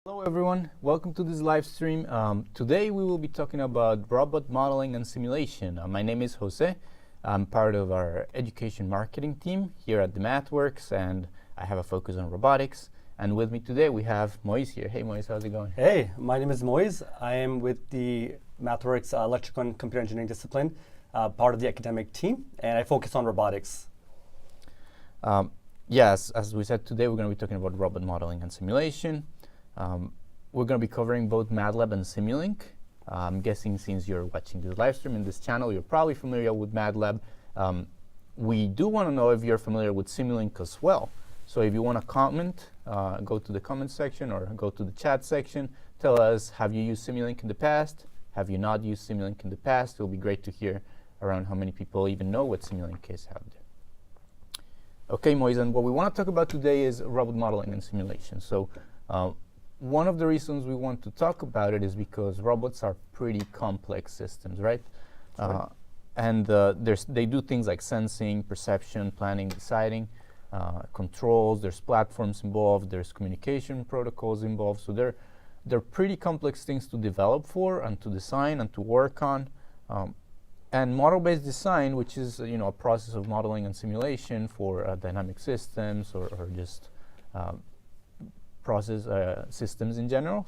Hello everyone, welcome to this live stream. Today we will be talking about robot modeling and simulation. My name is Jose. I'm part of our education marketing team here at the MathWorks, and I have a focus on robotics. And with me today we have Moise here. Hey Moise, how's it going? Hey, my name is Moise. I am with the MathWorks electrical and computer engineering discipline, part of the academic team, and I focus on robotics. Yes, as we said, today we're going to be talking about robot modeling and simulation. We're going to be covering both MATLAB and Simulink. I'm guessing since you're watching this live stream in this channel, you're probably familiar with MATLAB. We do want to know if you're familiar with Simulink as well. So if you want to comment, go to the comment section or go to the chat section. Tell us, have you used Simulink in the past? Have you not used Simulink in the past? It'll be great to hear around how many people even know what Simulink is out there. Okay, Moise, and what we want to talk about today is robot modeling and simulation. So one of the reasons we want to talk about it is because robots are pretty complex systems, right? And they do things like sensing, perception, planning, deciding, controls. There's platforms involved. There's communication protocols involved. So they're pretty complex things to develop for and to design and to work on. And model-based design, which is a process of modeling and simulation for dynamic systems or just process systems in general.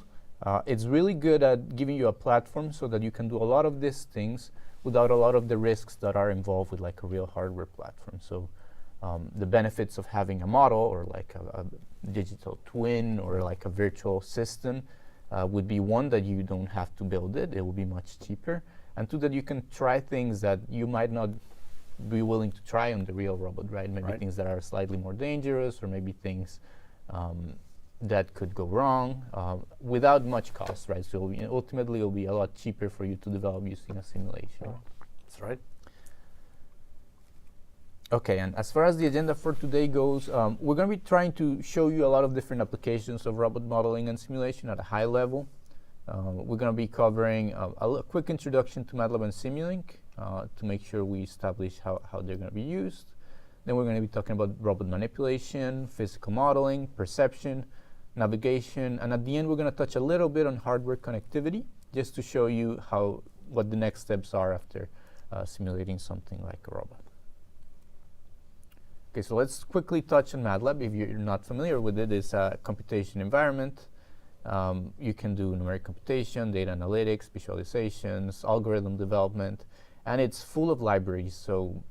It's really good at giving you a platform so that you can do a lot of these things without a lot of the risks that are involved with like a real hardware platform. So the benefits of having a model or like a digital twin or like a virtual system would be one, that you don't have to build it. It will be much cheaper. And two, that you can try things that you might not be willing to try on the real robot, right? Maybe things that are slightly more dangerous, or maybe things that could go wrong without much cost, right? So ultimately, it'll be a lot cheaper for you to develop using a simulation. That's right. Okay, and as far as the agenda for today goes, we're going to be trying to show you a lot of different applications of robot modeling and simulation at a high level. We're going to be covering a quick introduction to MATLAB and Simulink to make sure we establish how they're going to be used. Then we're going to be talking about robot manipulation, physical modeling, perception, navigation, and at the end we're going to touch a little bit on hardware connectivity, just to show you what the next steps are after simulating something like a robot. Okay, so let's quickly touch on MATLAB. If you're not familiar with it, it's a computation environment. You can do numeric computation, data analytics, visualizations, algorithm development, and it's full of libraries. So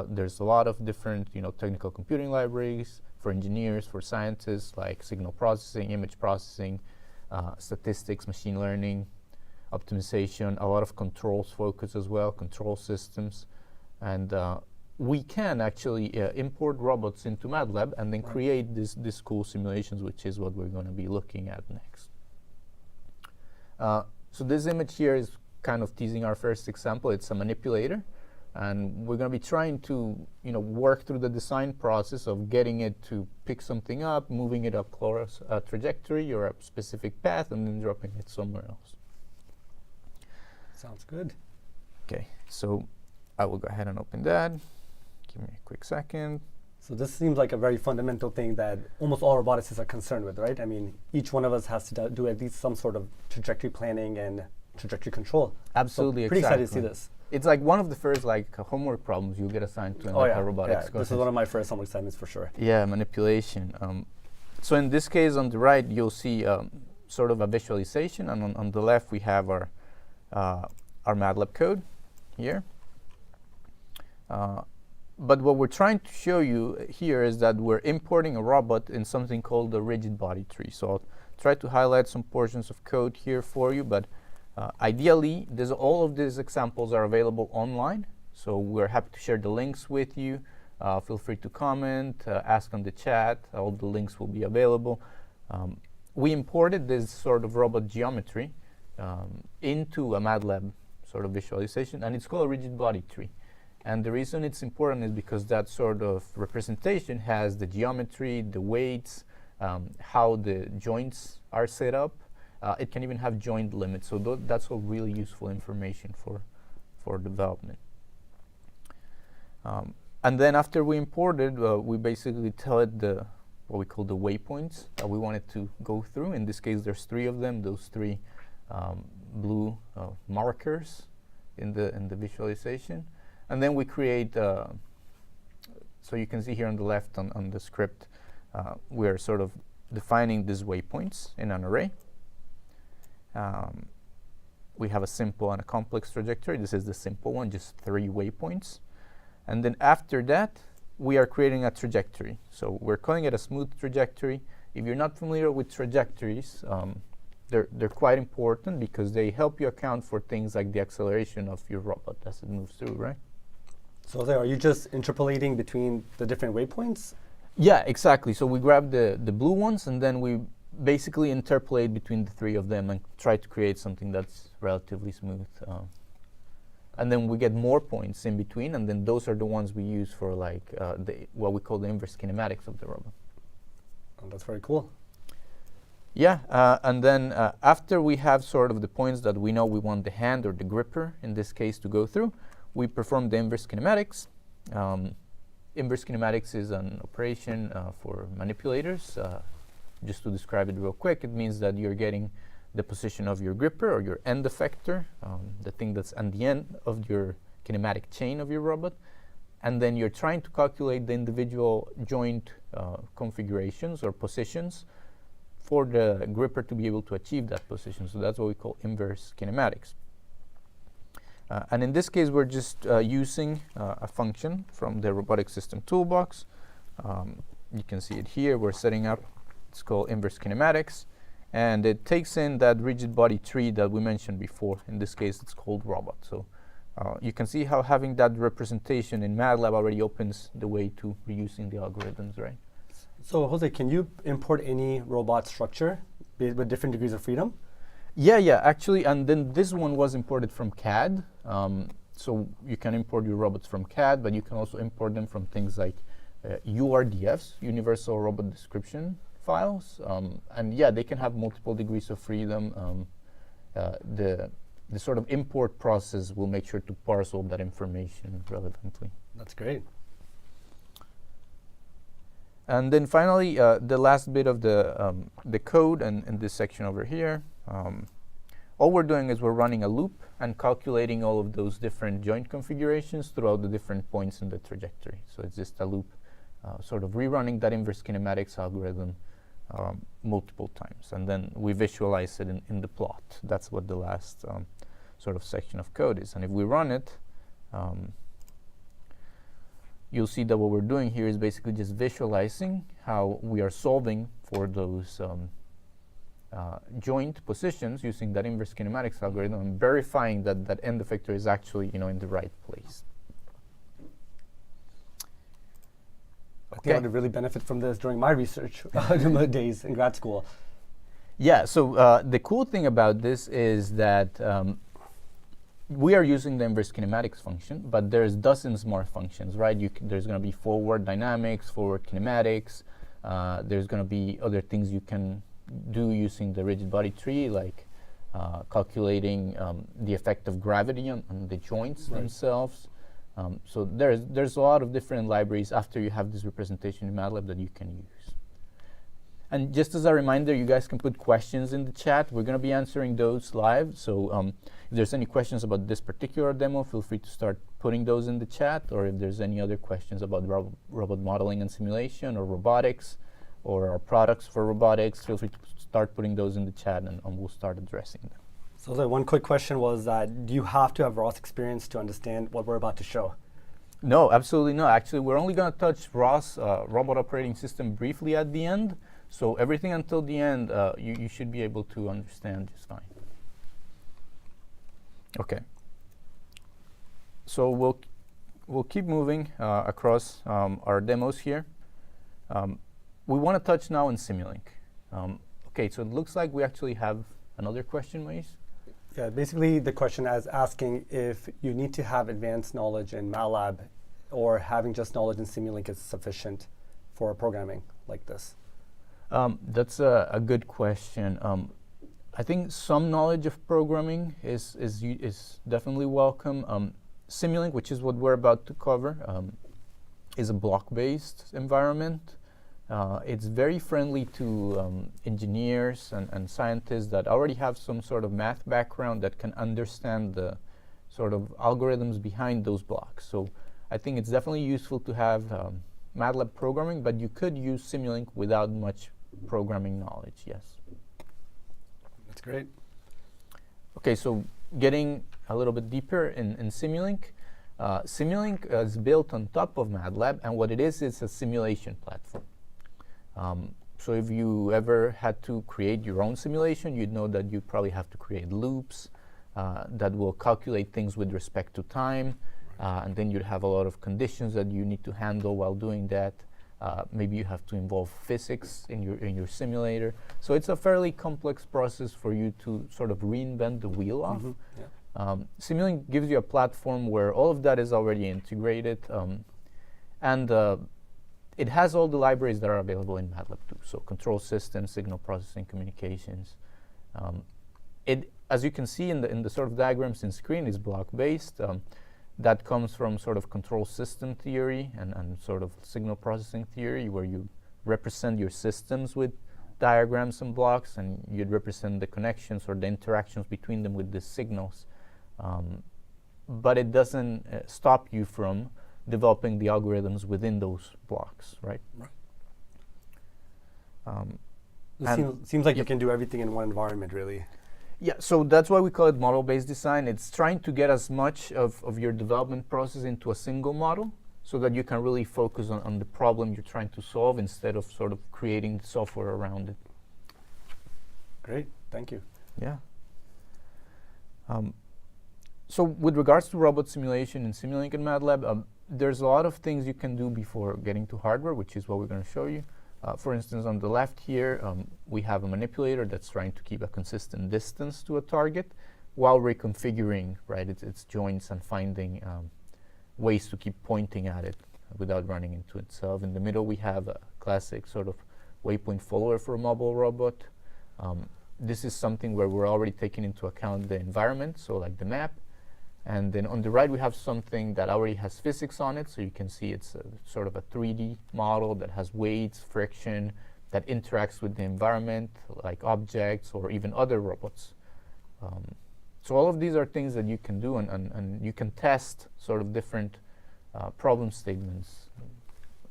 there's a lot of different, technical computing libraries for engineers, for scientists, like signal processing, image processing, statistics, machine learning, optimization, a lot of controls focus as well, control systems. And we can actually import robots into MATLAB and then create these cool simulations, which is what we're going to be looking at next. So this image here is kind of teasing our first example. It's a manipulator. And we're going to be trying to, work through the design process of getting it to pick something up, moving it across a trajectory or a specific path, and then dropping it somewhere else. Sounds good. Okay, so I will go ahead and open that. Give me a quick second. So this seems like a very fundamental thing that almost all roboticists are concerned with, right? I mean, each one of us has to do at least some sort of trajectory planning and trajectory control. Absolutely, so pretty exactly. excited to see this. It's like one of the first homework problems you get assigned to in a robotics course. This is one of my first homework assignments for sure. Yeah, manipulation. So in this case, on the right, you'll see sort of a visualization, and on the left we have our MATLAB code here. But what we're trying to show you here is that we're importing a robot in something called the rigid body tree. So I'll try to highlight some portions of code here for you, but ideally, all of these examples are available online, so we're happy to share the links with you. Feel free to comment, ask on the chat. All the links will be available. We imported this sort of robot geometry into a MATLAB sort of visualization, and it's called a rigid body tree. And the reason it's important is because that sort of representation has the geometry, the weights, how the joints are set up. It can even have joint limits, so that's all really useful information for development. And then after we import it, we basically tell it what we call the waypoints that we wanted to go through. In this case, there's 3 of them, those 3 blue markers in the visualization. And then we create, so you can see here on the left on the script, we are sort of defining these waypoints in an array. We have a simple and a complex trajectory. This is the simple one, just 3 waypoints. And then after that, we are creating a trajectory. So we're calling it a smooth trajectory. If you're not familiar with trajectories, they're quite important because they help you account for things like the acceleration of your robot as it moves through, right? So there, are you just interpolating between the different waypoints? Yeah, exactly. So we grab the blue ones, and then we basically interpolate between the 3 of them and try to create something that's relatively smooth. And then we get more points in between, and then those are the ones we use for like what we call the inverse kinematics of the robot. Oh, that's very cool. Yeah, and then after we have sort of the points that we know we want the hand or the gripper, in this case, to go through, we perform the inverse kinematics. Inverse kinematics is an operation for manipulators. Just to describe it real quick, it means that you're getting the position of your gripper or your end effector, the thing that's at the end of your kinematic chain of your robot, and then you're trying to calculate the individual joint configurations or positions for the gripper to be able to achieve that position. So that's what we call inverse kinematics. And in this case, we're just using a function from the robotic system toolbox. You can see it here. We're setting up, it's called inverse kinematics. And it takes in that rigid body tree that we mentioned before. In this case, it's called robot. So you can see how having that representation in MATLAB already opens the way to reusing the algorithms, right? So Jose, can you import any robot structure with different degrees of freedom? Yeah, actually, and then this one was imported from CAD. So you can import your robots from CAD, but you can also import them from things like URDFs, Universal Robot Description files. And yeah, they can have multiple degrees of freedom. The sort of import process will make sure to parse all that information relevantly. That's great. And then finally, the last bit of the code and in this section over here, all we're doing is we're running a loop and calculating all of those different joint configurations throughout the different points in the trajectory. So it's just a loop, sort of rerunning that inverse kinematics algorithm multiple times. And then we visualize it in the plot. That's what the last sort of section of code is. And if we run it, you'll see that what we're doing here is basically just visualizing how we are solving for those joint positions using that inverse kinematics algorithm and verifying that that end effector is actually, in the right place. I think I would really benefit from this during my research days in grad school. Yeah, so the cool thing about this is that we are using the inverse kinematics function, but there's dozens more functions, right? There's going to be forward dynamics, forward kinematics. There's going to be other things you can do using the rigid body tree, like calculating the effect of gravity on the joints themselves. So there's a lot of different libraries after you have this representation in MATLAB that you can use. And just as a reminder, you guys can put questions in the chat. We're going to be answering those live. So if there's any questions about this particular demo, feel free to start putting those in the chat. Or if there's any other questions about robot modeling and simulation or robotics or our products for robotics, feel free to start putting those in the chat and we'll start addressing them. So the one quick question was that do you have to have ROS experience to understand what we're about to show? No, absolutely not. Actually, we're only going to touch ROS, Robot Operating System, briefly at the end. So everything until the end, you should be able to understand just fine. OK. So we'll keep moving across our demos here. We want to touch now on Simulink. OK, so it looks like we actually have another question, Moise. Yeah, basically the question is asking if you need to have advanced knowledge in MATLAB or having just knowledge in Simulink is sufficient for programming like this. That's a good question. I think some knowledge of programming is definitely welcome. Simulink, which is what we're about to cover, is a block-based environment. It's very friendly to engineers and scientists that already have some sort of math background that can understand the sort of algorithms behind those blocks. So I think it's definitely useful to have MATLAB programming, but you could use Simulink without much programming knowledge, yes. That's great. Okay, so getting a little bit deeper in Simulink. Simulink is built on top of MATLAB, and what it is a simulation platform. So if you ever had to create your own simulation, you'd know that you probably have to create loops that will calculate things with respect to time, and then you'd have a lot of conditions that you need to handle while doing that. Maybe you have to involve physics in your simulator. So it's a fairly complex process for you to sort of reinvent the wheel off. Yeah. Simulink gives you a platform where all of that is already integrated, and it has all the libraries that are available in MATLAB too. So control systems, signal processing, communications. As you can see in the sort of diagrams in screen, is block-based. That comes from sort of control system theory and sort of signal processing theory, where you represent your systems with diagrams and blocks, and you'd represent the connections or the interactions between them with the signals. But it doesn't stop you from developing the algorithms within those blocks, right? Seems like you can do everything in one environment, really. Yeah, so that's why we call it model-based design. It's trying to get as much of your development process into a single model so that you can really focus on the problem you're trying to solve instead of sort of creating software around it. Great, thank you. Yeah. So with regards to robot simulation in Simulink and MATLAB, there's a lot of things you can do before getting to hardware, which is what we're going to show you. For instance, on the left here, we have a manipulator that's trying to keep a consistent distance to a target while reconfiguring, right, its joints and finding ways to keep pointing at it without running into itself. In the middle, we have a classic sort of waypoint follower for a mobile robot. This is something where we're already taking into account the environment, so like the map. And then on the right, we have something that already has physics on it. So you can see it's sort of a 3D model that has weights, friction, that interacts with the environment, like objects or even other robots. So all of these are things that you can do, and you can test sort of different problem statements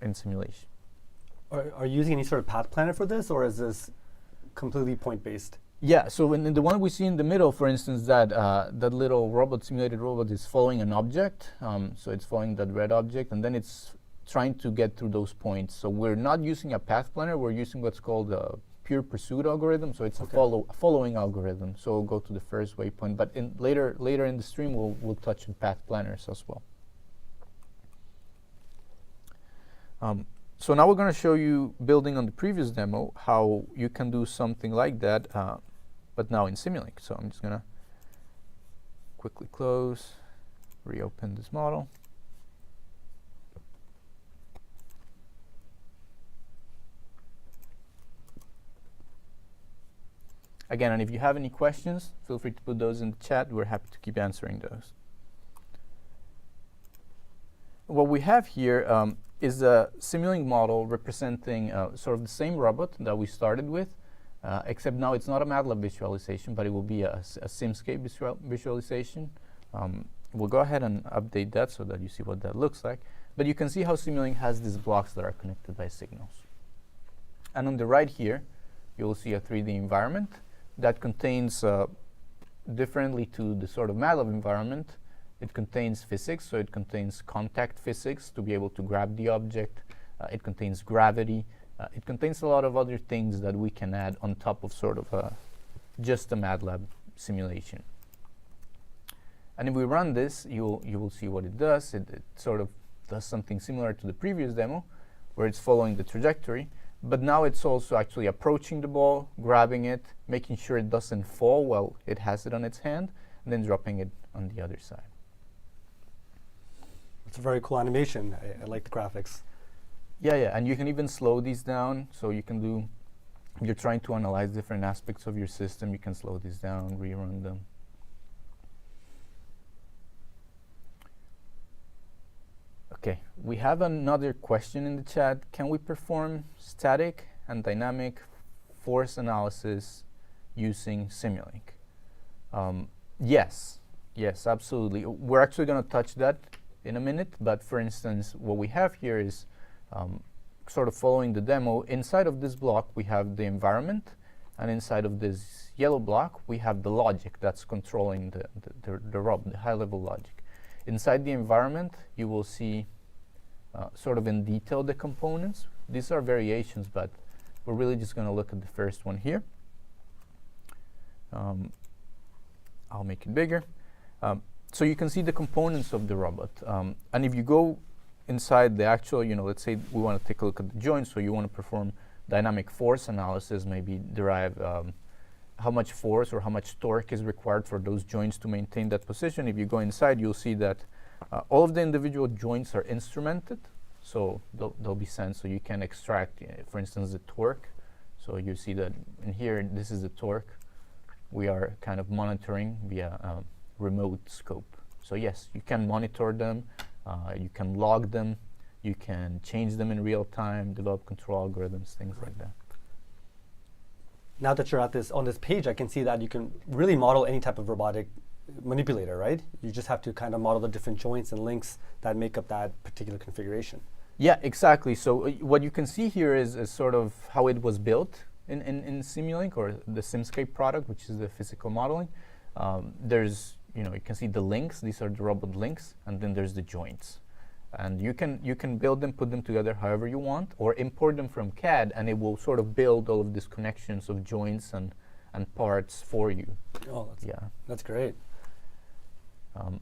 in simulation. Are you using any sort of path planner for this, or is this completely point-based? Yeah, so in the one we see in the middle, for instance, that little simulated robot is following an object. So it's following that red object, and then it's trying to get through those points. So we're not using a path planner, we're using what's called a pure pursuit algorithm. So it's a following algorithm. So we'll go to the first waypoint, but later in the stream, we'll touch on path planners as well. So now we're going to show you, building on the previous demo, how you can do something like that, but now in Simulink. So I'm just going to quickly close, reopen this model. Again, and if you have any questions, feel free to put those in the chat. We're happy to keep answering those. What we have here is a Simulink model representing sort of the same robot that we started with, except now it's not a MATLAB visualization, but it will be a Simscape visualization. We'll go ahead and update that so that you see what that looks like. But you can see how Simulink has these blocks that are connected by signals. And on the right here, you'll see a 3D environment that contains, differently to the sort of MATLAB environment, it contains physics, so it contains contact physics to be able to grab the object. It contains gravity. It contains a lot of other things that we can add on top of sort of just a MATLAB simulation. And if we run this, you will see what it does. It sort of does something similar to the previous demo, where it's following the trajectory. But now it's also actually approaching the ball, grabbing it, making sure it doesn't fall while it has it on its hand, and then dropping it on the other side. It's a very cool animation. I like the graphics. Yeah, and you can even slow these down. So you can do, if you're trying to analyze different aspects of your system, you can slow these down, rerun them. Okay, we have another question in the chat. Can we perform static and dynamic force analysis using Simulink? Yes, absolutely. We're actually going to touch that in a minute, but for instance, what we have here is sort of following the demo. Inside of this block, we have the environment, and inside of this yellow block, we have the logic that's controlling the robot, the high-level logic. Inside the environment, you will see sort of in detail the components. These are variations, but we're really just going to look at the first one here. I'll make it bigger. So you can see the components of the robot. And if you go inside the actual, let's say we want to take a look at the joints, so you want to perform dynamic force analysis, maybe derive how much force or how much torque is required for those joints to maintain that position. If you go inside, you'll see that all of the individual joints are instrumented, so they'll be sent, so you can extract, for instance, the torque. So you see that in here, this is the torque. We are kind of monitoring via remote scope. So yes, you can monitor them, you can log them, you can change them in real time, develop control algorithms, things like that. Now that you're on this page, I can see that you can really model any type of robotic manipulator, right? You just have to kind of model the different joints and links that make up that particular configuration. Yeah, exactly. So what you can see here is sort of how it was built in Simulink, or the Simscape product, which is the physical modeling. There's, you can see the links. These are the robot links, and then there's the joints. And you can build them, put them together however you want, or import them from CAD, and it will sort of build all of these connections of joints and parts for you. Oh, that's great.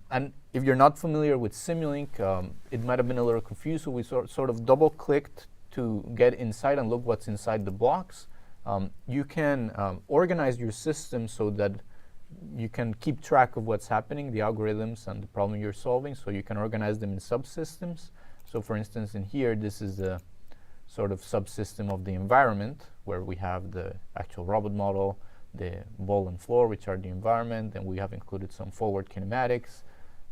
And if you're not familiar with Simulink, it might have been a little confused, so we sort of double-clicked to get inside and look what's inside the blocks. You can organize your system so that you can keep track of what's happening, the algorithms and the problem you're solving, so you can organize them in subsystems. So for instance, in here, this is the sort of subsystem of the environment, where we have the actual robot model, the ball and floor, which are the environment, and we have included some forward kinematics.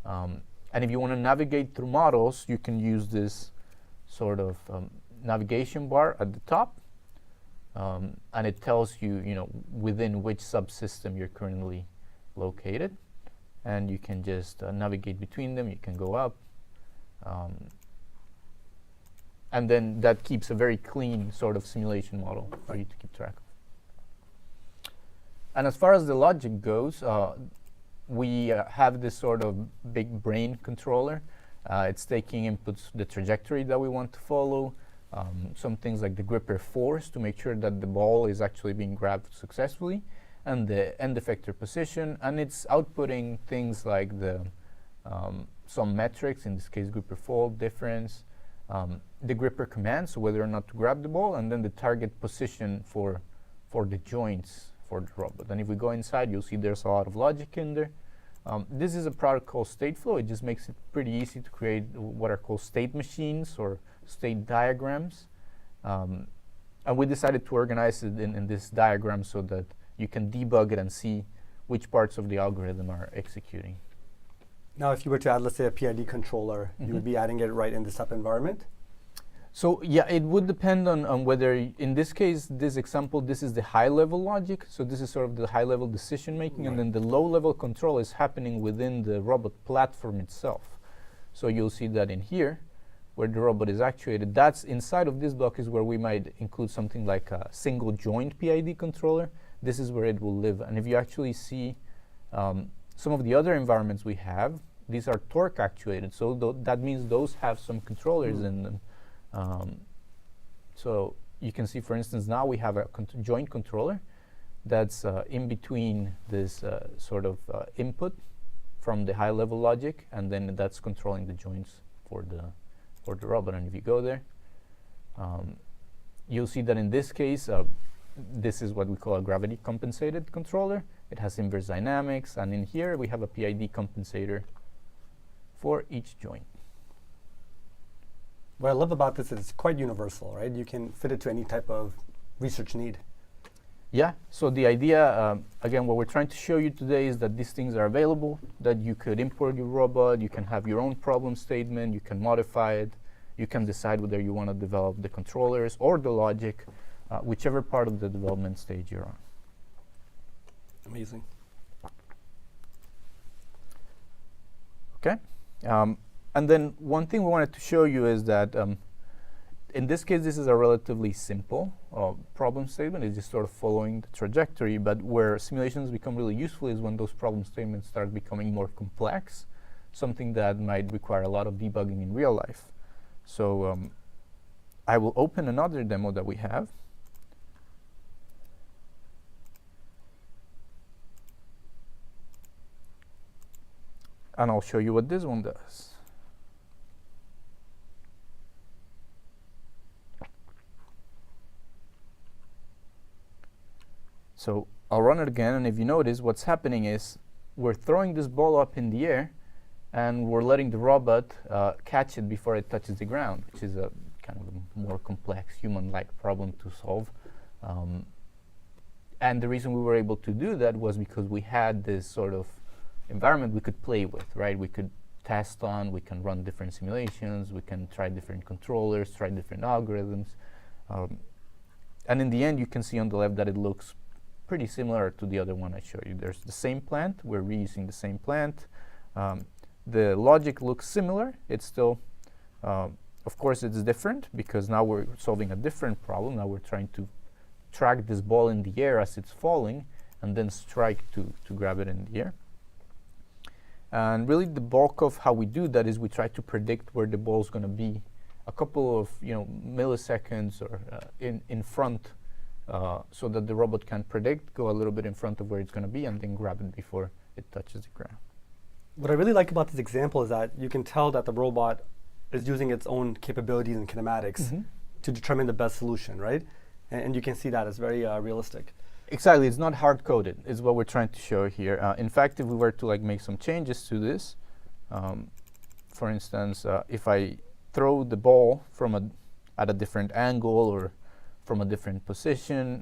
And if you want to navigate through models, you can use this sort of navigation bar at the top, and it tells you, within which subsystem you're currently located, and you can just navigate between them. You can go up, and then that keeps a very clean sort of simulation model for you to keep track of. And as far as the logic goes, we have this sort of big brain controller. It's taking inputs, the trajectory that we want to follow, some things like the gripper force to make sure that the ball is actually being grabbed successfully, and the end effector position, and it's outputting things like some metrics, in this case gripper fold difference, the gripper command, so whether or not to grab the ball, and then the target position for the joints for the robot. And if we go inside, you'll see there's a lot of logic in there. This is a product called Stateflow. It just makes it pretty easy to create what are called state machines or state diagrams. And we decided to organize it in this diagram so that you can debug it and see which parts of the algorithm are executing. Now, if you were to add, let's say, a PID controller, you would be adding it right in the sub environment? So yeah, it would depend on whether, in this case, this example, this is the high-level logic. So this is sort of the high-level decision-making, and then the low-level control is happening within the robot platform itself. So you'll see that in here, where the robot is actuated, that's inside of this block is where we might include something like a single joint PID controller. This is where it will live. And if you actually see some of the other environments we have, these are torque actuated. So that means those have some controllers in them. So you can see, for instance, now we have a joint controller that's in between this sort of input from the high-level logic, and then that's controlling the joints for the robot. And if you go there, you'll see that in this case, this is what we call a gravity-compensated controller. It has inverse dynamics, and in here we have a PID compensator for each joint. What I love about this is it's quite universal, right? You can fit it to any type of research need. Yeah, so the idea, again, what we're trying to show you today is that these things are available, that you could import your robot, you can have your own problem statement, you can modify it, You can decide whether you want to develop the controllers or the logic, whichever part of the development stage you're on. Amazing. Okay. And then one thing we wanted to show you is that in this case, this is a relatively simple problem statement. It's just sort of following the trajectory. But where simulations become really useful is when those problem statements start becoming more complex, something that might require a lot of debugging in real life. So I will open another demo that we have. And I'll show you what this one does. So I'll run it again, and if you notice, what's happening is we're throwing this ball up in the air, and we're letting the robot catch it before it touches the ground, which is a kind of a more complex human-like problem to solve. And the reason we were able to do that was because we had this sort of environment we could play with, right? We could test on, we can run different simulations, we can try different controllers, try different algorithms. And in the end, you can see on the left that it looks pretty similar to the other one I showed you. There's the same plant, we're reusing the same plant. The logic looks similar. It's still, of course, it's different because now we're solving a different problem. Now we're trying to track this ball in the air as it's falling and then strike to grab it in the air. And really the bulk of how we do that is we try to predict where the ball is going to be a couple of milliseconds or in front so that the robot can predict, go a little bit in front of where it's going to be, and then grab it before it touches the ground. What I really like about this example is that you can tell that the robot is using its own capabilities and kinematics to determine the best solution, right? And you can see that as very realistic. Exactly, it's not hard-coded, is what we're trying to show here. In fact, if we were to make some changes to this, for instance, if I throw the ball from at a different angle or from a different position,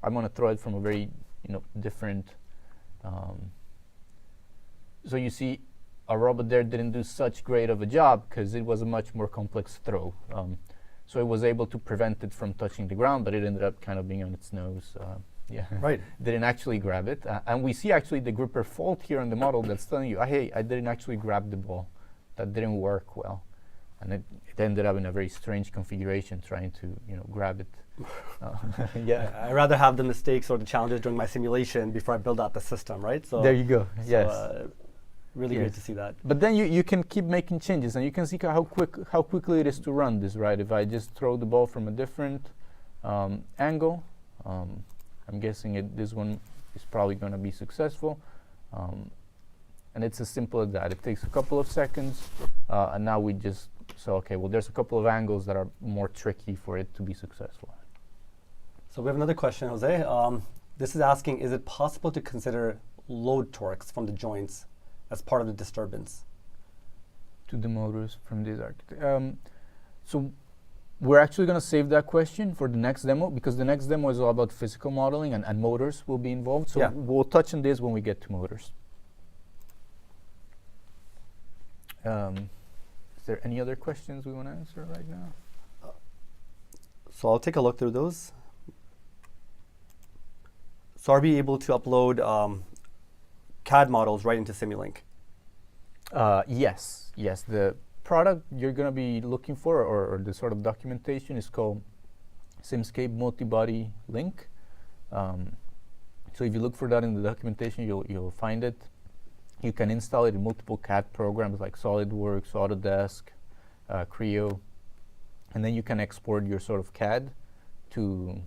I'm going to throw it from a very different. So you see, our robot there didn't do such great of a job because it was a much more complex throw. So it was able to prevent it from touching the ground, but it ended up kind of being on its nose. Yeah, right. Didn't actually grab it. And we see actually the grouper fault here in the model that's telling you, hey, I didn't actually grab the ball. That didn't work well. And it ended up in a very strange configuration trying to grab it. Yeah. I'd rather have the mistakes or the challenges during my simulation before I build out the system, right? So there you go. Yes. Really yes. great to see that. But then you can keep making changes, and you can see how quickly it is to run this, right? If I just throw the ball from a different angle, I'm guessing this one is probably going to be successful. And it's as simple as that. It takes a couple of seconds, and now we just say, okay, well, there's a couple of angles that are more tricky for it to be successful. So we have another question, Jose. This is asking, is it possible to consider load torques from the joints as part of the disturbance? To the motors from this architecture. So we're actually going to save that question for the next demo, because the next demo is all about physical modeling, and motors will be involved. So we'll touch on this when we get to motors. Is there any other questions we want to answer right now? So I'll take a look through those. So are we able to upload CAD models right into Simulink? Yes. The product you're going to be looking for, or the sort of documentation, is called Simscape Multibody Link. So if you look for that in the documentation, you'll find it. You can install it in multiple CAD programs like SolidWorks, Autodesk, Creo, and then you can export your sort of CAD to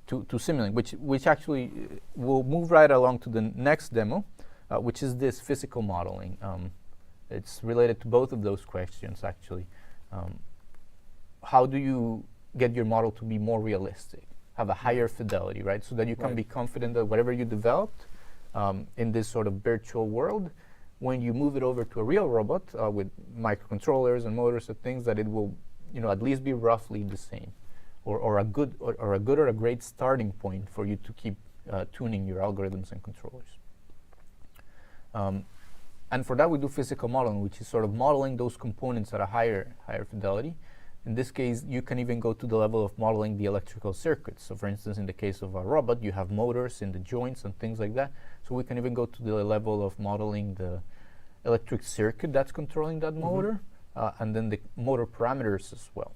Simulink, which actually will move right along to the next demo, which is this physical modeling. It's related to both of those questions, actually. How do you get your model to be more realistic, have a higher fidelity, right? So that you can be confident that whatever you developed in this sort of virtual world, when you move it over to a real robot with microcontrollers and motors and things, that it will, at least be roughly the same, or a good or a great starting point for you to keep tuning your algorithms and controllers. and for that we do physical modeling, which is sort of modeling those components at a higher fidelity. In this case, you can even go to the level of modeling the electrical circuits. So for instance, in the case of a robot, you have motors in the joints and things like that. So we can even go to the level of modeling the electric circuit that's controlling that motor, and then the motor parameters as well.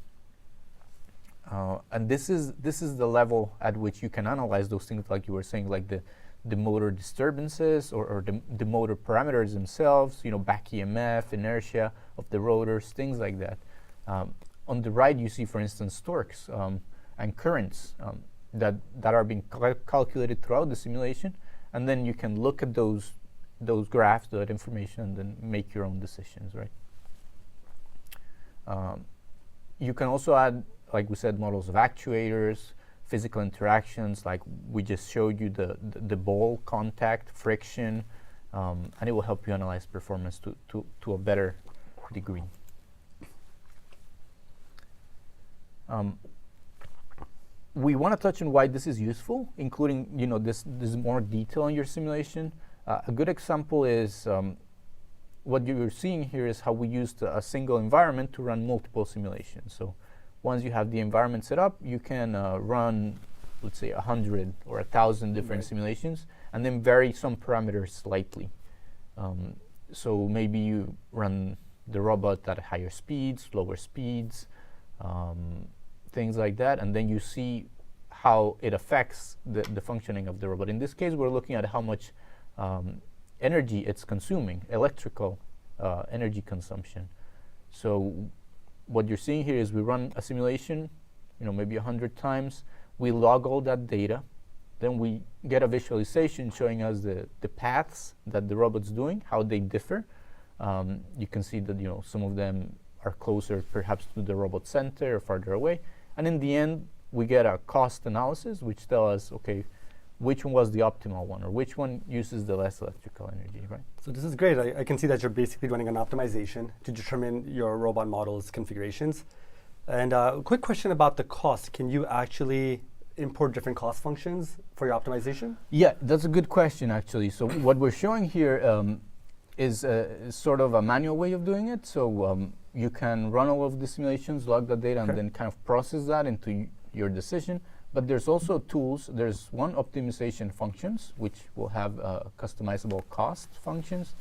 And this is the level at which you can analyze those things, like you were saying, like the motor disturbances or the motor parameters themselves, you know, back EMF, inertia of the rotors, things like that. On the right, you see, for instance, torques and currents that are being calculated throughout the simulation, and then you can look at those graphs, that information, and then make your own decisions, right? You can also add, like we said, models of actuators, physical interactions, like we just showed you the ball contact, friction, and it will help you analyze performance to a better degree. We want to touch on why this is useful, including, you know, this more detail in your simulation. A good example is what you're seeing here is how we used a single environment to run multiple simulations. So once you have the environment set up, you can run, let's say, 100 or 1,000 different simulations, and then vary some parameters slightly. So maybe you run the robot at higher speeds, lower speeds, things like that, and then you see how it affects the functioning of the robot. In this case, we're looking at how much energy it's consuming, electrical energy consumption. So what you're seeing here is we run a simulation, you know, maybe 100 times. We log all that data. Then we get a visualization showing us the paths that the robot's doing, how they differ. You can see that, you know, some of them are closer perhaps to the robot center or farther away. And in the end, we get a cost analysis, which tells us, okay, which one was the optimal one, or which one uses the less electrical energy, right? So this is great. I can see that you're basically running an optimization to determine your robot model's configurations. And a quick question about the cost. Can you actually import different cost functions for your optimization? Yeah, that's a good question, actually. So what we're showing here is sort of a manual way of doing it. So you can run all of the simulations, log the data, and then kind of process that into your decision. But there's also tools. There's one optimization functions, which will have customizable cost functions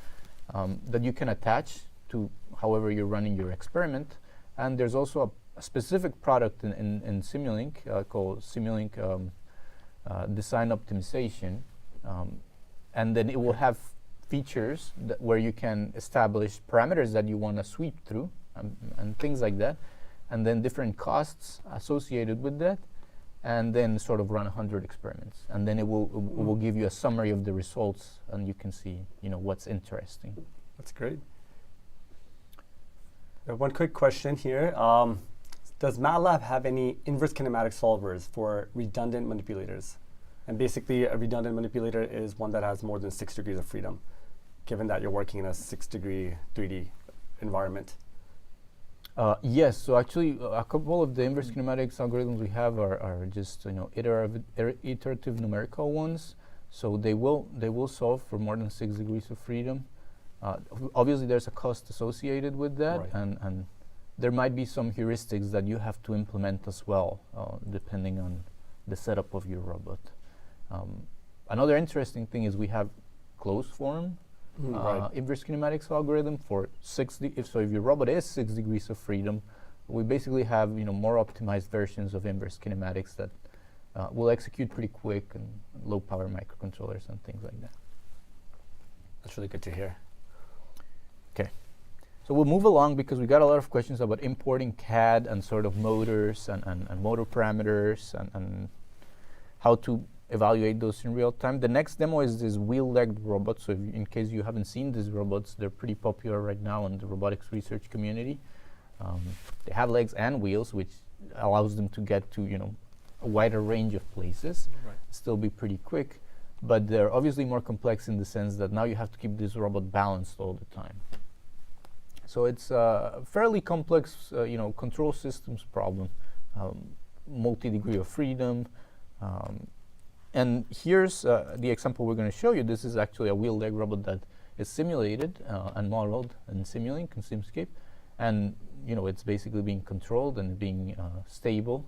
that you can attach to however you're running your experiment. And there's also a specific product in Simulink called Simulink Design Optimization. And then it will have features where you can establish parameters that you want to sweep through and things like that. And then different costs associated with that. And then sort of run 100 experiments, and then it will give you a summary of the results, and you can see, you know, what's interesting. That's great. One quick question here: does MATLAB have any inverse kinematic solvers for redundant manipulators? And basically, a redundant manipulator is one that has more than 6 degrees of freedom, given that you're working in a 6-degree 3D environment. Yes, so actually a couple of the inverse kinematics algorithms we have are just, you know, iterative numerical ones. So they will solve for more than 6 degrees of freedom. Obviously, there's a cost associated with that, Right. and there might be some heuristics that you have to implement as well, depending on the setup of your robot. Another interesting thing is we have closed form inverse kinematics algorithm for if your robot is 6 degrees of freedom, we basically have, you know, more optimized versions of inverse kinematics that will execute pretty quick, and low power microcontrollers and things like that. That's really good to hear. Okay, so we'll move along because we got a lot of questions about importing CAD and sort of motors and motor parameters and how to evaluate those in real time. The next demo is this wheel-legged robot. So in case you haven't seen these robots, they're pretty popular right now in the robotics research community. They have legs and wheels, which allows them to get to, you know, a wider range of places, still be pretty quick. But they're obviously more complex in the sense that now you have to keep this robot balanced all the time. So it's a fairly complex, you know, control systems problem, multi-degree of freedom. And here's the example we're going to show you. This is actually a wheel-leg robot that is simulated and modeled in Simulink and Simscape, and it's basically being controlled and being stable.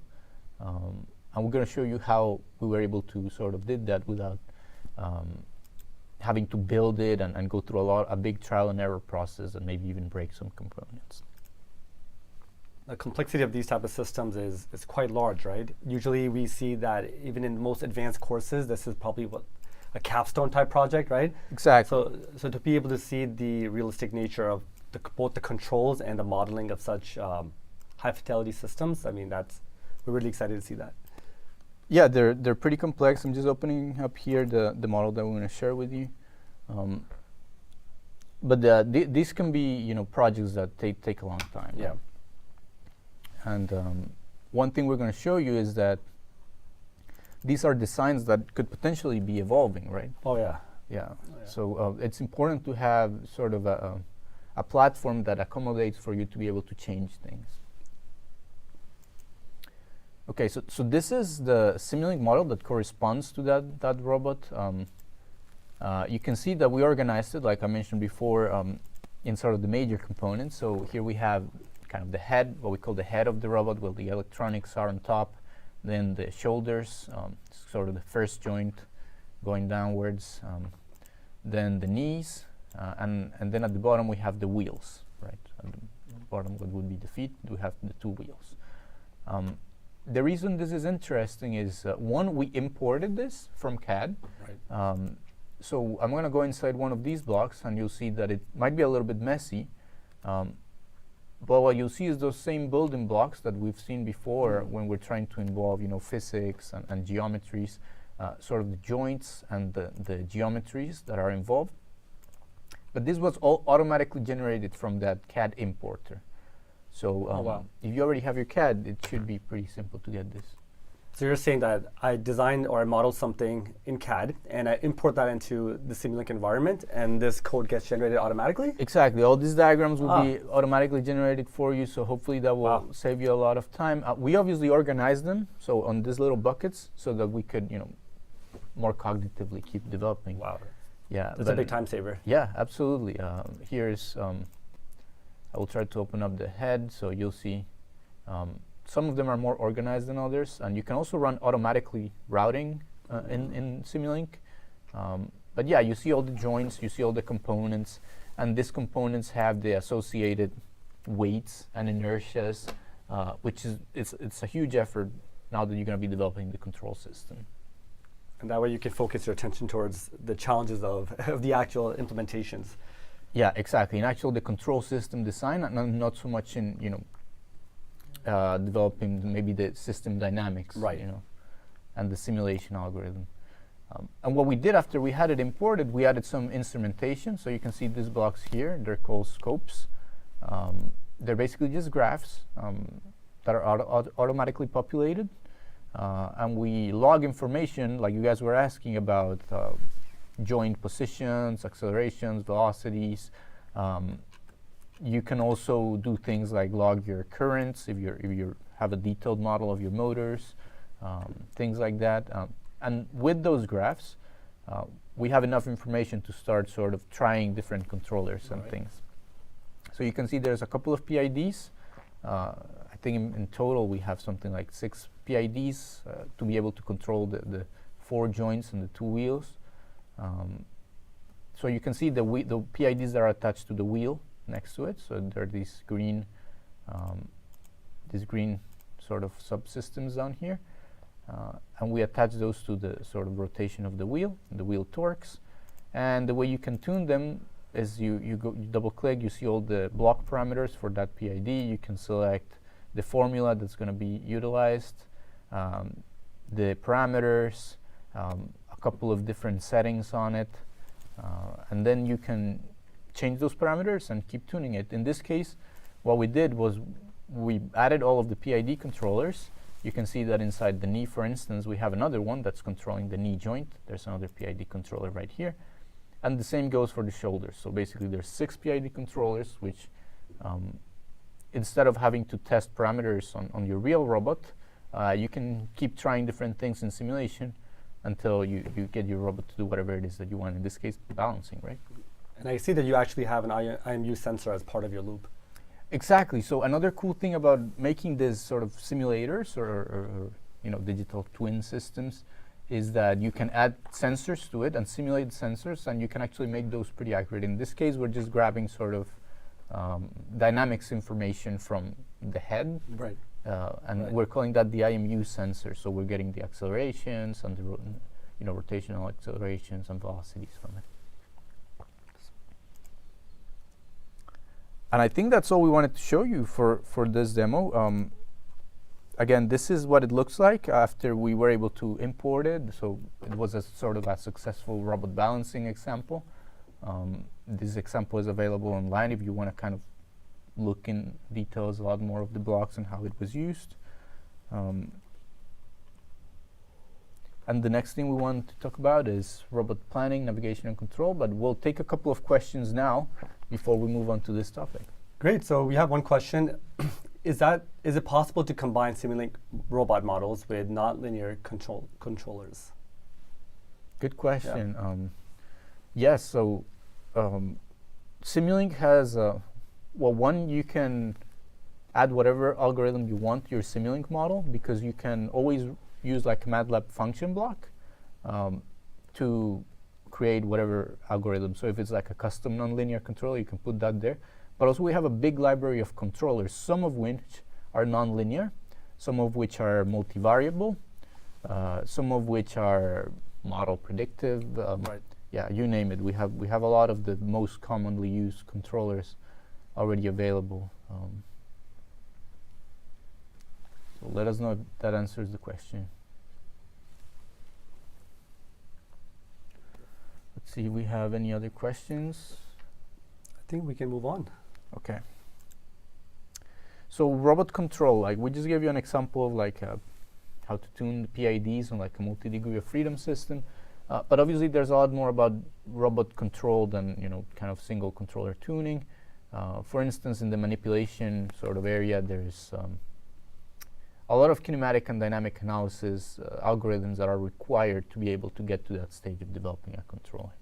And we're going to show you how we were able to sort of did that without having to build it and go through a big trial and error process and maybe even break some components. The complexity of these type of systems is quite large, right? Usually we see that even in the most advanced courses, this is probably a capstone type project, right? Exactly. So to be able to see the realistic nature of both the controls and the modeling of such high fidelity systems, I mean, we're really excited to see that. Yeah, they're pretty complex. I'm just opening up here the model that we're going to share with you. But these can be projects that take a long time. Yeah. And one thing we're going to show you is that these are designs that could potentially be evolving, right? Oh yeah. Yeah. Oh, yeah. So it's important to have sort of a platform that accommodates for you to be able to change things. Okay, so this is the Simulink model that corresponds to that robot. You can see that we organized it, like I mentioned before, in sort of the major components. So here we have kind of the head, what we call the head of the robot, where the electronics are on top. Then the shoulders, sort of the first joint going downwards. Then the knees, and then at the bottom we have the wheels, right? At the bottom, what would be the feet, we have the two wheels. The reason this is interesting is, one, we imported this from CAD. Right. So I'm going to go inside one of these blocks, and you'll see that it might be a little bit messy. But what you'll see is those same building blocks that we've seen before when we're trying to involve, physics and geometries, sort of the joints and the geometries that are involved. But this was all automatically generated from that CAD importer. So wow. if you already have your CAD, it should be pretty simple to get this. So you're saying that I designed or I modeled something in CAD and I import that into the Simulink environment and this code gets generated automatically? Exactly. All these diagrams will be automatically generated for you, so hopefully that will save you a lot of time. We obviously organize them so on these little buckets so that we could, more cognitively keep developing. Wow. Yeah. That's a big time saver. Yeah, absolutely. Here's, I will try to open up the head so you'll see some of them are more organized than others, and you can also run automatically routing in Simulink. But yeah, you see all the joints, you see all the components, and these components have the associated weights and inertias, which is it's a huge effort now that you're going to be developing the control system. And that way you can focus your attention towards the challenges of the actual implementations. Yeah, exactly. In actual, the control system design, and not so much in developing maybe the system dynamics, right? And the simulation algorithm. And what we did after we had it imported, we added some instrumentation. So you can see these blocks here. They're called scopes. They're basically just graphs that are automatically populated. And we log information, like you guys were asking about, joint positions, accelerations, velocities. You can also do things like log your currents if you have a detailed model of your motors, things like that. And with those graphs, we have enough information to start sort of trying different controllers and things. So you can see there's a couple of PIDs. I think in total we have something like 6 PIDs to be able to control the 4 joints and the 2 wheels. So you can see the PIDs that are attached to the wheel next to it. So there are these green sort of subsystems down here. And we attach those to the sort of rotation of the wheel torques. And the way you can tune them is you double click, you see all the block parameters for that PID. You can select the formula that's going to be utilized, the parameters, a couple of different settings on it, and then you can change those parameters and keep tuning it. In this case, what we did was we added all of the PID controllers. You can see that inside the knee, for instance, we have another one that's controlling the knee joint. There's another PID controller right here. And the same goes for the shoulders. So basically there's 6 PID controllers, which instead of having to test parameters on your real robot, you can keep trying different things in simulation until you get your robot to do whatever it is that you want. In this case, balancing, right? And I see that you actually have an IMU sensor as part of your loop. Exactly. So another cool thing about making these sort of simulators or digital twin systems is that you can add sensors to it and simulate sensors, and you can actually make those pretty accurate. In this case, we're just grabbing sort of dynamics information from the head, Right. and we're calling that the IMU sensor. So we're getting the accelerations and the rotational accelerations and velocities from it. And I think that's all we wanted to show you for this demo. Again, this is what it looks like after we were able to import it. So it was a sort of a successful robot balancing example. This example is available online if you want to kind of look in details a lot more of the blocks and how it was used. And the next thing we want to talk about is robot planning, navigation, and control. But we'll take a couple of questions now before we move on to this topic. Great. So we have one question. Is it possible to combine Simulink robot models with nonlinear controllers? Good question. Yes. So Simulink has one, you can add whatever algorithm you want to your Simulink model, because you can always use like a MATLAB function block to create whatever algorithm. So if it's like a custom nonlinear controller, you can put that there. But also we have a big library of controllers, some of which are nonlinear, some of which are multivariable, some of which are model predictive. Right. Yeah, you name it. We have a lot of the most commonly used controllers already available. So let us know if that answers the question. Let's see if we have any other questions. I think we can move on. Okay. So robot control, like we just gave you an example of like how to tune the PIDs on like a multi-degree of freedom system. But obviously there's a lot more about robot control than kind of single controller tuning. For instance, in the manipulation sort of area, there's a lot of kinematic and dynamic analysis algorithms that are required to be able to get to that stage of developing a controller.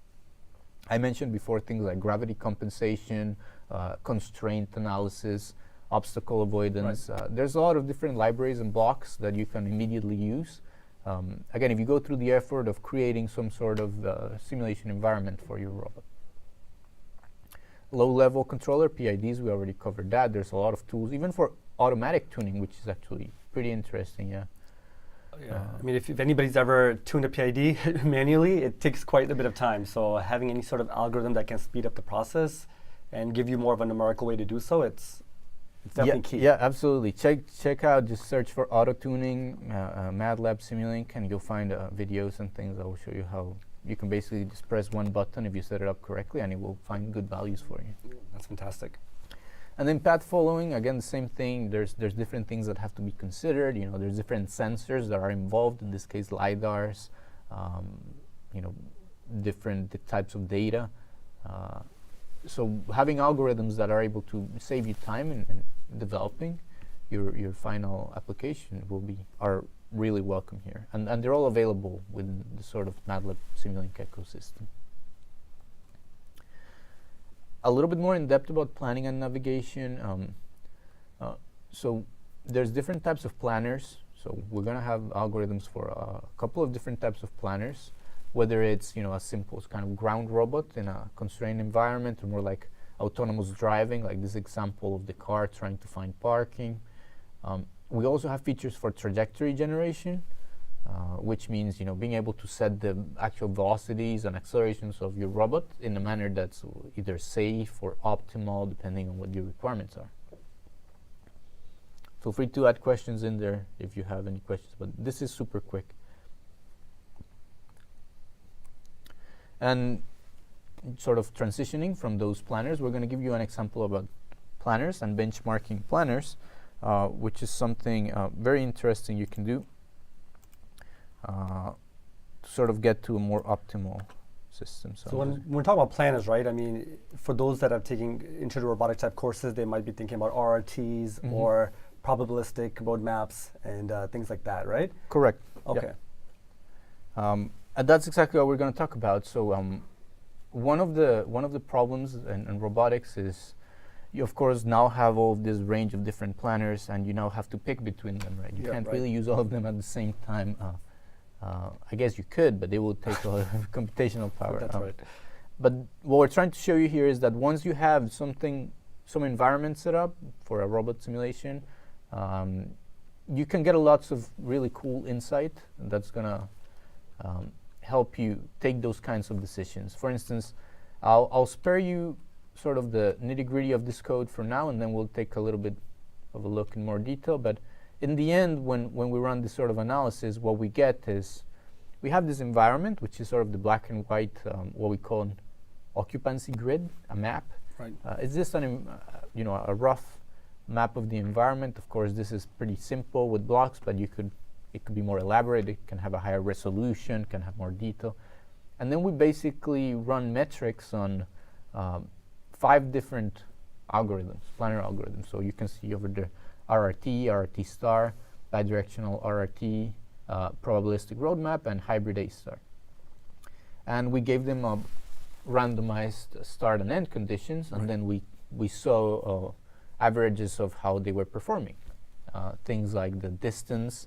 I mentioned before things like gravity compensation, constraint analysis, obstacle avoidance. Right. There's a lot of different libraries and blocks that you can immediately use. Again, if you go through the effort of creating some sort of simulation environment for your robot. Low-level controller, PIDs, we already covered that. There's a lot of tools, even for automatic tuning, which is actually pretty interesting, yeah. Yeah. I mean, if anybody's ever tuned a PID manually, it takes quite a bit of time. So having any sort of algorithm that can speed up the process and give you more of a numerical way to do so, it's definitely key. Yeah, absolutely. Check out, just search for auto tuning, MATLAB Simulink, and you'll find videos and things that will show you how you can basically just press one button if you set it up correctly, and it will find good values for you. That's fantastic. And then path following, again, the same thing. There's different things that have to be considered. There's different sensors that are involved. In this case, lidars. Different types of data. So having algorithms that are able to save you time in developing your final application are really welcome here, and they're all available within the sort of MATLAB Simulink ecosystem. A little bit more in depth about planning and navigation. So there's different types of planners. So we're going to have algorithms for a couple of different types of planners, whether it's as simple as kind of ground robot in a constrained environment, or more like autonomous driving, like this example of the car trying to find parking. We also have features for trajectory generation, which means being able to set the actual velocities and accelerations of your robot in a manner that's either safe or optimal, depending on what your requirements are. Feel free to add questions in there if you have any questions, but this is super quick. And sort of transitioning from those planners, we're going to give you an example about planners and benchmarking planners, which is something very interesting you can do to sort of get to a more optimal system. So when we're talking about planners, right, I mean, for those that have taken Intro to Robotics type courses, they might be thinking about RRTs or probabilistic roadmaps and things like that, right? Correct. Okay. Yeah. And that's exactly what we're going to talk about. So one of the problems in robotics is you of course now have all of this range of different planners, and you now have to pick between them, right? You can't really use all of them at the same time. I guess you could, but they will take a lot of computational power. That's right. But what we're trying to show you here is that once you have some environment set up for a robot simulation, you can get lots of really cool insight that's gonna help you take those kinds of decisions. For instance, I'll spare you sort of the nitty-gritty of this code for now, and then we'll take a little bit of a look in more detail. But in the end, when we run this sort of analysis, what we get is we have this environment, which is sort of the black and white, what we call an occupancy grid, a map. Right. It's just a rough map of the environment. Of course, this is pretty simple with blocks, but it could be more elaborate. It can have a higher resolution, can have more detail. And then we basically run metrics on 5 different algorithms, planar algorithms. So you can see over there RRT, RRT star, bidirectional RRT, probabilistic roadmap, and hybrid A star. And we gave them a randomized start and end conditions, and then we saw averages of how they were performing. Things like the distance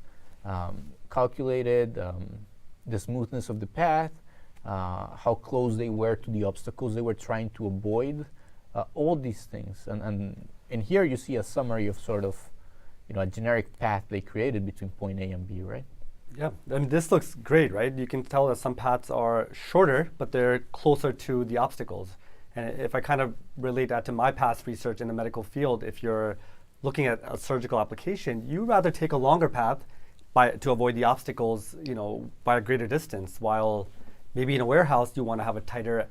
calculated, the smoothness of the path, how close they were to the obstacles they were trying to avoid, all these things. And in here you see a summary of sort of a generic path they created between point A and B, right? Yeah, I mean, this looks great, right? You can tell that some paths are shorter, but they're closer to the obstacles. And if I kind of relate that to my past research in the medical field, if you're looking at a surgical application, you'd rather take a longer path to avoid the obstacles, by a greater distance, while maybe in a warehouse you want to have a tighter,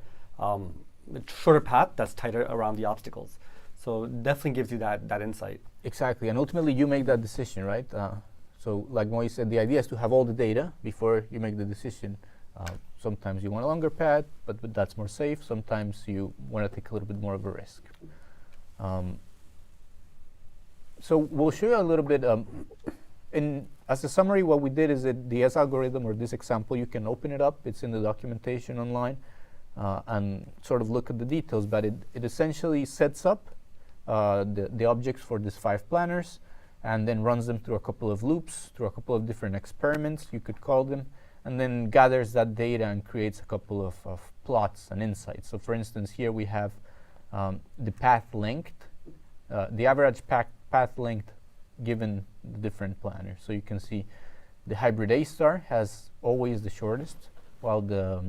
shorter path that's tighter around the obstacles. So it definitely gives you that insight. Exactly, and ultimately you make that decision, right? So like Moy said, the idea is to have all the data before you make the decision. Sometimes you want a longer path, but that's more safe. Sometimes you want to take a little bit more of a risk. So we'll show you a little bit. As a summary, what we did is that the S algorithm, or this example, you can open it up. It's in the documentation online, and sort of look at the details. But it essentially sets up the objects for these 5 planners, and then runs them through a couple of loops, through a couple of different experiments, you could call them, and then gathers that data and creates a couple of plots and insights. So for instance, here we have the path length, the average path length given the different planners. So you can see the hybrid A star has always the shortest, while the,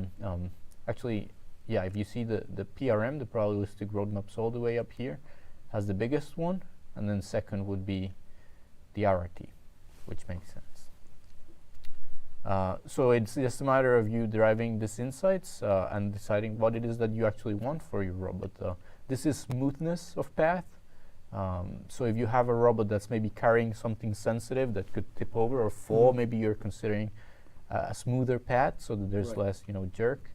if you see the PRM, the probabilistic roadmaps all the way up here, has the biggest one, and then second would be the RRT, which makes sense. So it's just a matter of you deriving these insights and deciding what it is that you actually want for your robot. This is smoothness of path. So if you have a robot that's maybe carrying something sensitive that could tip over or fall, maybe you're considering a smoother path so that there's less, jerk.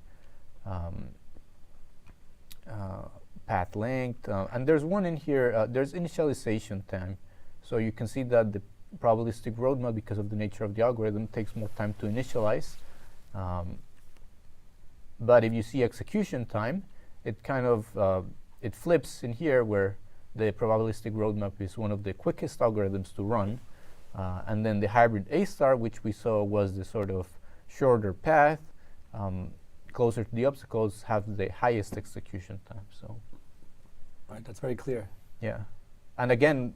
Path length, and there's one in here. There's initialization time. So you can see that the probabilistic roadmap, because of the nature of the algorithm, takes more time to initialize. But if you see execution time, it kind of it flips in here, where the probabilistic roadmap is one of the quickest algorithms to run, and then the hybrid A star, which we saw was the sort of shorter path, closer to the obstacles, have the highest execution time. So, right, that's very clear. Yeah, and again,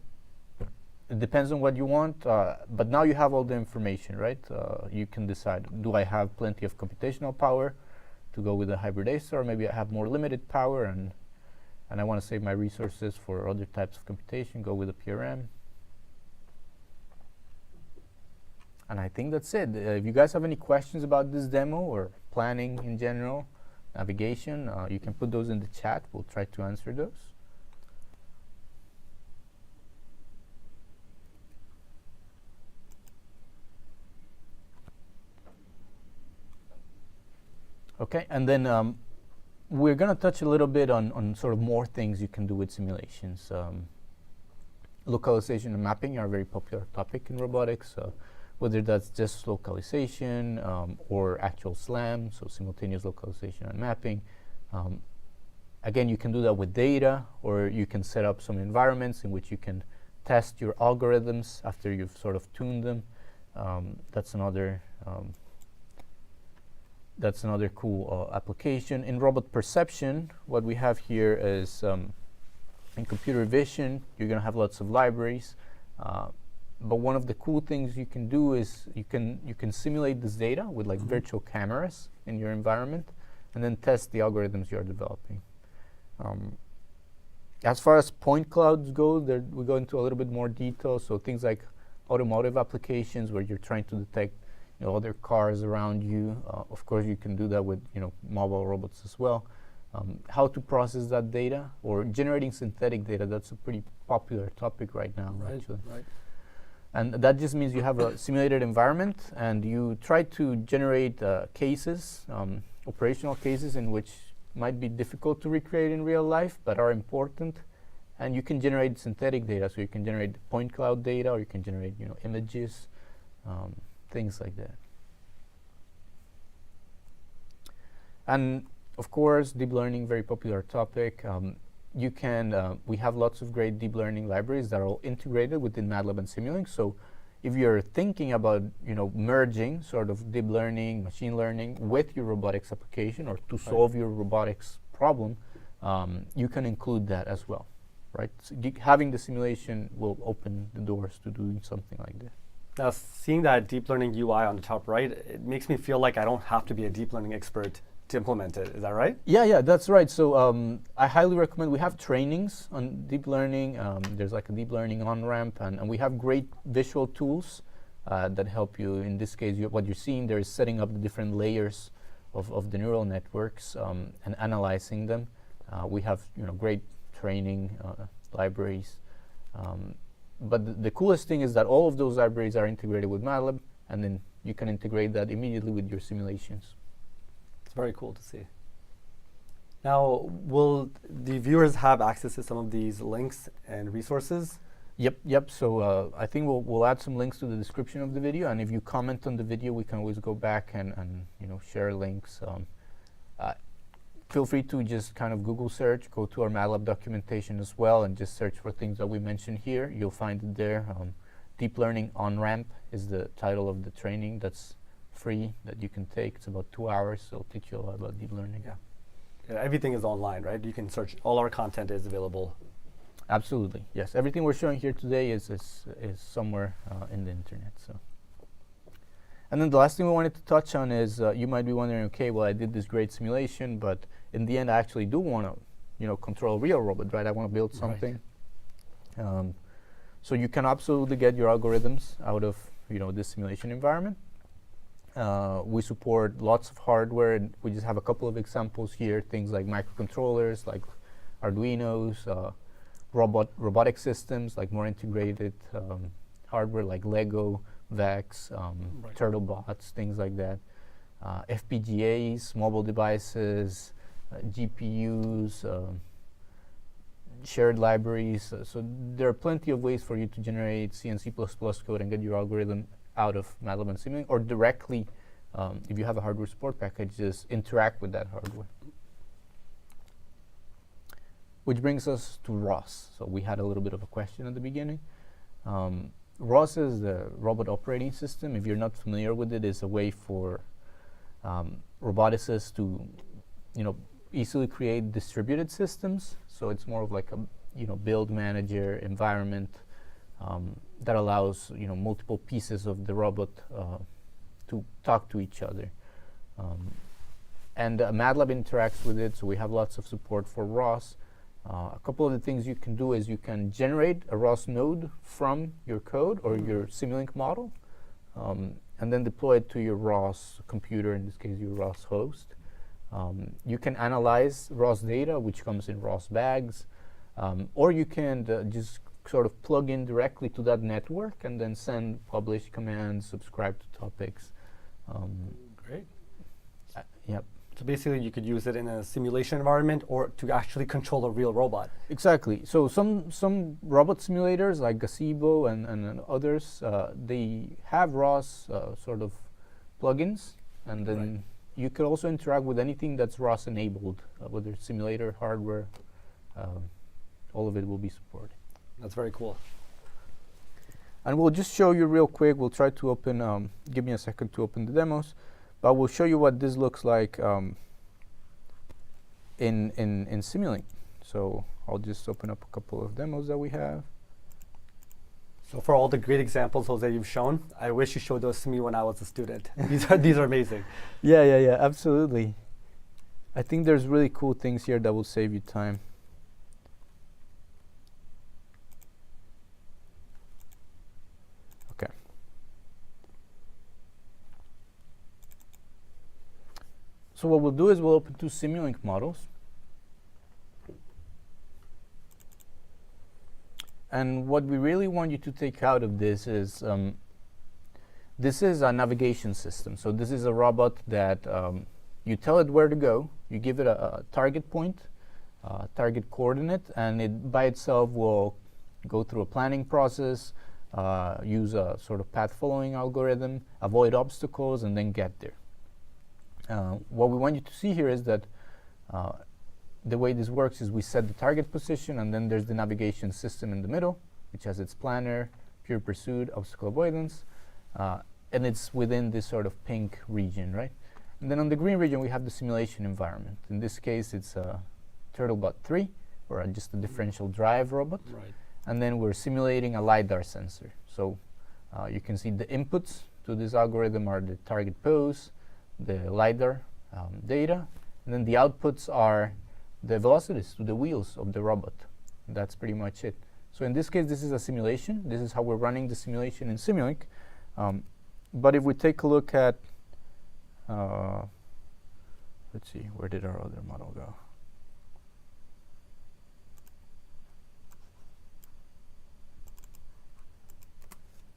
it depends on what you want, but now you have all the information, right? You can decide, do I have plenty of computational power to go with a hybrid A star, or maybe I have more limited power and I want to save my resources for other types of computation, go with a PRM. And I think that's it. If you guys have any questions about this demo or planning in general, navigation, you can put those in the chat. We'll try to answer those. Okay, and then we're going to touch a little bit on sort of more things you can do with simulations. Localization and mapping are a very popular topic in robotics, whether that's just localization or actual SLAM, so simultaneous localization and mapping. Again, you can do that with data, or you can set up some environments in which you can test your algorithms after you've sort of tuned them. That's another cool application. In robot perception, what we have here is in computer vision, you're going to have lots of libraries. But one of the cool things you can do is you can simulate this data with like virtual cameras in your environment, and then test the algorithms you're developing. As far as point clouds go, we go into a little bit more detail. So things like automotive applications where you're trying to detect other cars around you. Of course, you can do that with mobile robots as well. How to process that data, or generating synthetic data. That's a pretty popular topic right now, actually. Right. And that just means you have a simulated environment, and you try to generate cases, operational cases in which might be difficult to recreate in real life, but are important. And you can generate synthetic data, so you can generate point cloud data, or you can generate images, things like that. And of course, deep learning, very popular topic. We have lots of great deep learning libraries that are all integrated within MATLAB and Simulink. So if you're thinking about merging sort of deep learning, machine learning with your robotics application, or to solve your robotics problem, you can include that as well, right? So having the simulation will open the doors to doing something like that. Now, seeing that deep learning UI on the top right, it makes me feel like I don't have to be a deep learning expert to implement it. Is that right? Yeah, that's right. So I highly recommend. We have trainings on deep learning. There's like a deep learning on-ramp, and we have great visual tools that help you. In this case, what you're seeing there is setting up the different layers of the neural networks and analyzing them. We have great training libraries. But the coolest thing is that all of those libraries are integrated with MATLAB, and then you can integrate that immediately with your simulations. It's very cool to see. Now, will the viewers have access to some of these links and resources? Yep. So I think we'll add some links to the description of the video, and if you comment on the video, we can always go back and share links. Feel free to just kind of Google search, go to our MATLAB documentation as well, and just search for things that we mentioned here. You'll find it there. Deep Learning On-Ramp is the title of the training that's free that you can take. It's about 2 hours, so it'll teach you a lot about deep learning. Yeah, everything is online, right? You can search. All our content is available. Absolutely, yes. Everything we're showing here today is somewhere in the internet. So. And then the last thing we wanted to touch on is you might be wondering, okay, well, I did this great simulation, but in the end, I actually do want to, control a real robot, right? I want to build something. Right. So you can absolutely get your algorithms out of, this simulation environment. We support lots of hardware, and we just have a couple of examples here. Things like microcontrollers, like Arduinos, robotic systems, like more integrated hardware, like Lego, VEX, TurtleBots, things like that. FPGAs, mobile devices, GPUs, shared libraries. So there are plenty of ways for you to generate C and C++ code and get your algorithm out of MATLAB and Simulink, or directly, if you have a hardware support package, just interact with that hardware. Which brings us to ROS. So we had a little bit of a question at the beginning. ROS is the Robot Operating System. If you're not familiar with it, it's a way for roboticists to, easily create distributed systems. So it's more of like a, build manager environment that allows, multiple pieces of the robot to talk to each other. And MATLAB interacts with it, so we have lots of support for ROS. A couple of the things you can do is you can generate a ROS node from your code or your Simulink model, and then deploy it to your ROS computer, in this case your ROS host. You can analyze ROS data, which comes in ROS bags, or you can just sort of plug in directly to that network and then send publish commands, subscribe to topics. Great. Yep. So basically, you could use it in a simulation environment or to actually control a real robot. Exactly. So some robot simulators like Gazebo and others, they have ROS sort of plugins, and then you could also interact with anything that's ROS enabled, whether it's simulator, hardware, all of it will be supported. That's very cool. And we'll just show you real quick. We'll try to open, give me a second to open the demos, but we'll show you what this looks like in Simulink. So I'll just open up a couple of demos that we have. So for all the great examples, Jose, you've shown, I wish you showed those to me when I was a student. These are amazing. Yeah, absolutely. I think there's really cool things here that will save you time. Okay. So what we'll do is we'll open two Simulink models. And what we really want you to take out of this is a navigation system. So this is a robot that you tell it where to go, you give it a target point, target coordinate, and it by itself will go through a planning process, use a sort of path following algorithm, avoid obstacles, and then get there. What we want you to see here is that the way this works is we set the target position, and then there's the navigation system in the middle, which has its planner, pure pursuit, obstacle avoidance, and it's within this sort of pink region, right? And then on the green region, we have the simulation environment. In this case, it's a Turtlebot 3, or just a differential drive robot. Right. And then we're simulating a LiDAR sensor. So you can see the inputs to this algorithm are the target pose, the LiDAR data, and then the outputs are the velocities to the wheels of the robot. That's pretty much it. So in this case, this is a simulation. This is how we're running the simulation in Simulink. But if we take a look at, let's see, where did our other model go?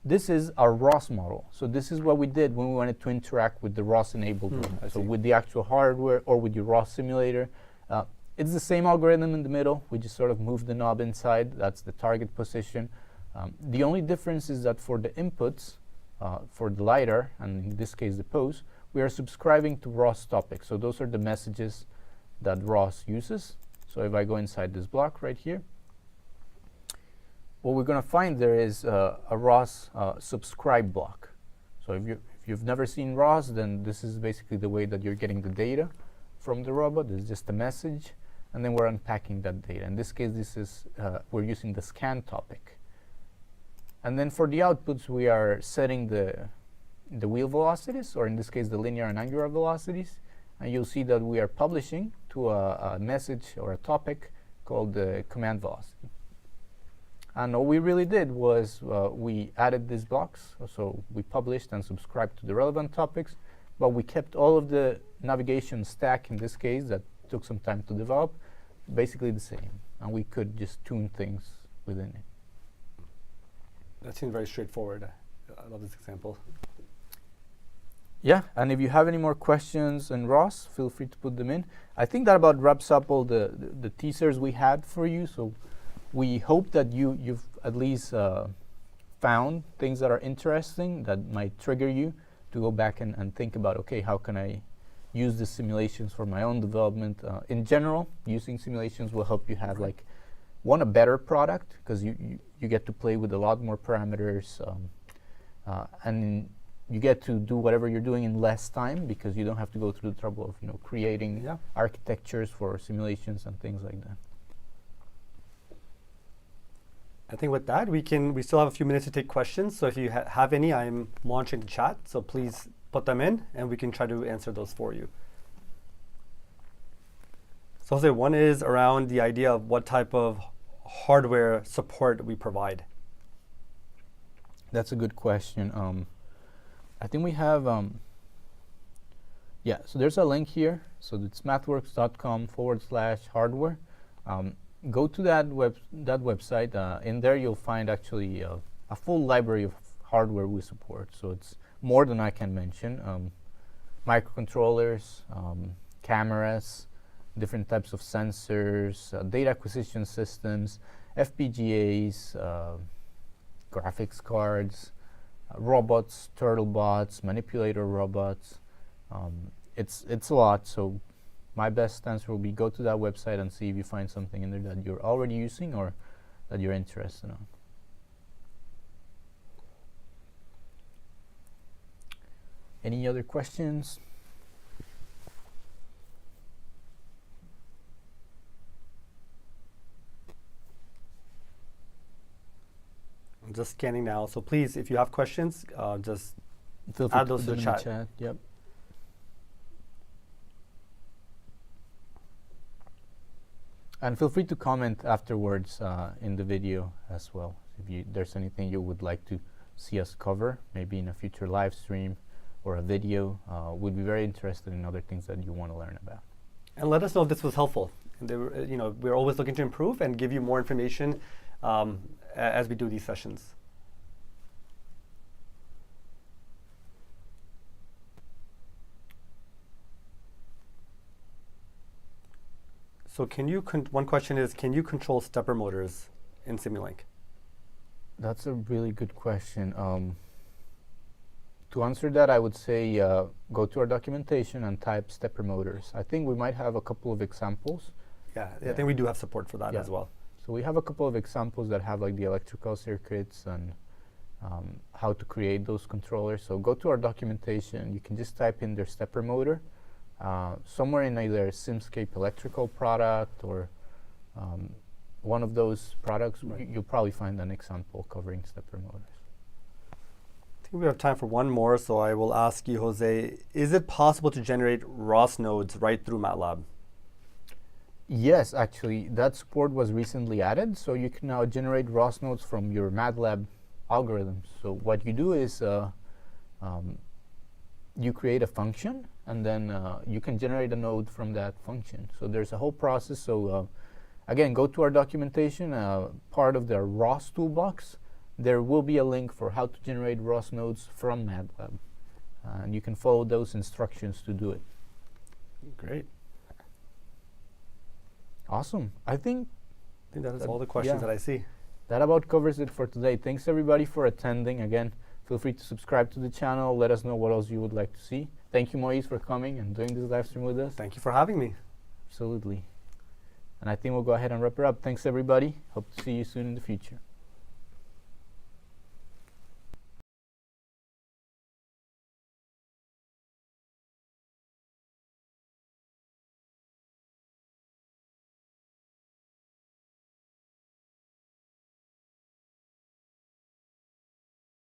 This is our ROS model. So this is what we did when we wanted to interact with the ROS-enabled one. So with the actual hardware or with your ROS simulator. It's the same algorithm in the middle. We just sort of move the knob inside. That's the target position. The only difference is that for the inputs, for the LiDAR, and in this case the pose, we are subscribing to ROS topics. So those are the messages that ROS uses. So if I go inside this block right here, what we're going to find there is a ROS subscribe block. So if you've never seen ROS, then this is basically the way that you're getting the data from the robot. It's just a message, and then we're unpacking that data. In this case, this is we're using the scan topic. And then for the outputs, we are setting the wheel velocities, or in this case, the linear and angular velocities. And you'll see that we are publishing to a message or a topic called the command velocity. And all we really did was we added these blocks. So we published and subscribed to the relevant topics, but we kept all of the navigation stack, in this case, that took some time to develop, basically the same. And we could just tune things within it. That seems very straightforward. I love this example. Yeah, and if you have any more questions on ROS, feel free to put them in. I think that about wraps up all the teasers we had for you. So we hope that you've at least found things that are interesting, that might trigger you to go back and think about, okay, how can I use the simulations for my own development? In general, using simulations will help you have a better product, because you get to play with a lot more parameters, and you get to do whatever you're doing in less time, because you don't have to go through the trouble of creating architectures for simulations and things like that. I think with that, we still have a few minutes to take questions. So if you have any, I'm launching the chat. So please put them in, and we can try to answer those for you. So Jose, one is around the idea of what type of hardware support we provide. That's a good question. I think we have, so there's a link here. So it's mathworks.com/hardware. Go to that website. In there, you'll find actually a full library of hardware we support. So it's more than I can mention. Microcontrollers, cameras, different types of sensors, data acquisition systems, FPGAs, graphics cards, robots, turtlebots, manipulator robots, it's a lot. So my best answer will be go to that website and see if you find something in there that you're already using or that you're interested in. Any other questions? I'm just scanning now. So please, if you have questions, just Feel free add those to put the them in chat. Yep. And feel free to comment afterwards in the video as well. If there's anything you would like to see us cover, maybe in a future live stream or a video, we'd be very interested in other things that you want to learn about. And let us know if this was helpful. And we're always looking to improve and give you more information as we do these sessions. So one question is, can you control stepper motors in Simulink? That's a really good question. To answer that, I would say go to our documentation and type stepper motors. I think we might have a couple of examples. Yeah, I think we do have support for that as well. So we have a couple of examples that have like the electrical circuits and how to create those controllers. So go to our documentation. You can just type in their stepper motor. Somewhere in either Simscape electrical product or one of those products, you'll probably find an example covering stepper motors. I think we have time for one more, so I will ask you, Jose, is it possible to generate ROS nodes right through MATLAB? Yes, actually, that support was recently added, so you can now generate ROS nodes from your MATLAB algorithms. So what you do is you create a function, and then you can generate a node from that function. So there's a whole process. So again, go to our documentation, part of the ROS toolbox. There will be a link for how to generate ROS nodes from MATLAB. And you can follow those instructions to do it. Great. Awesome. I think that is all the questions that I see. That about covers it for today. Thanks everybody for attending. Again, feel free to subscribe to the channel. Let us know what else you would like to see. Thank you, Moise, for coming and doing this live stream with us. Thank you for having me. Absolutely. And I think we'll go ahead and wrap it up. Thanks, everybody. Hope to see you soon in the future.